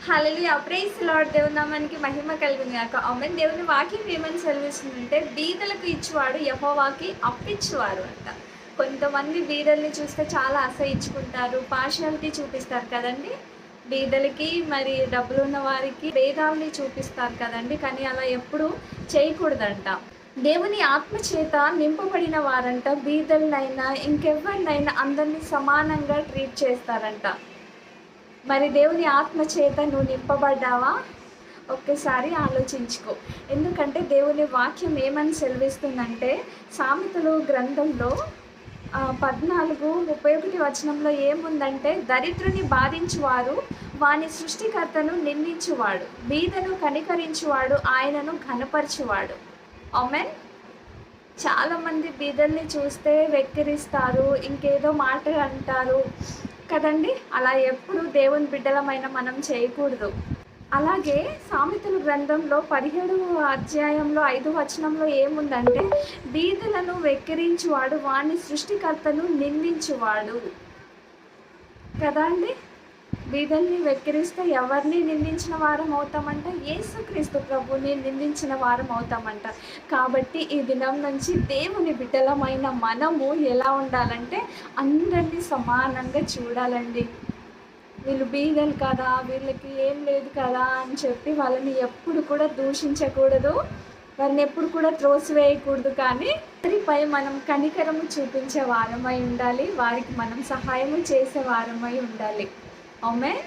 హల్లెలూయా praise lord. దేవుని నామానికి మహిమ కలుగును గాక. ఆమేన్. దేవుని వాక్యం ఏమని సెలవిస్తుందంటే బీదలకు ఇచ్చువాడు యెహోవాకి అప్పిచ్చువారు అంట. కొంతమంది బీదల్ని చూస్తే చాలా అసహించుకుంటారు, పార్షియాలిటీ చూపిస్తారు కదండి. బీదలకి మరి డబ్బులున్న వారికి భేదాల్ని చూపిస్తారు కదండి. కానీ అలా ఎప్పుడు చేయకూడదంట. దేవుని ఆత్మ చేత నింపబడిన వారంట బీదలనైనా ఇంకెవ్వరినైనా అందరినీ సమానంగా ట్రీట్ చేస్తారంట. మరి దేవుని ఆత్మ చేత నువ్వు నింపబడ్డావా? ఒక్కసారి ఆలోచించుకో. ఎందుకంటే దేవుని వాక్యం ఏమని సెలవిస్తుందంటే సామెతలు గ్రంథంలో 14:31 వచనంలో ఏముందంటే దరిద్రుని బాధించువారు వాని సృష్టికర్తను నిందించువాడు, బీదను కనికరించువాడు ఆయనను ఘనపరచువాడు. ఆమేన్. చాలామంది బీదల్ని చూస్తే వెక్కిరిస్తారు, ఇంకేదో మాటలు అంటారు కదండి. అలా ఎప్పుడు దేవుని బిడ్డలమైన మనం చేయకూడదు. అలాగే సామెతల గ్రంథంలో 17వ అధ్యాయంలో 5వ వచనంలో ఏముందంటే బీదలను వెక్కిరించువాడు వాని సృష్టికర్తను నిందించువాడు కదా అండి. బీదల్ని వెక్కిరిస్తే ఎవరిని నిందించిన వారం అవుతామంట? యేసుక్రీస్తు ప్రభుని నిందించిన వారం అవుతామంట. కాబట్టి ఈ దినం నుంచి దేవుని బిడ్డలమైన మనము ఎలా ఉండాలంటే అందరినీ సమానంగా చూడాలండి. వీళ్ళు బీదలు కదా, వీళ్ళకి ఏం లేదు కదా అని చెప్పి వాళ్ళని ఎప్పుడు కూడా దూషించకూడదు, వారిని ఎప్పుడు కూడా త్రోసివేయకూడదు. కానీ వారిపై మనం కనికరము చూపించే వారమై ఉండాలి, వారికి మనం సహాయము చేసే వారమై ఉండాలి. ఆమేన్.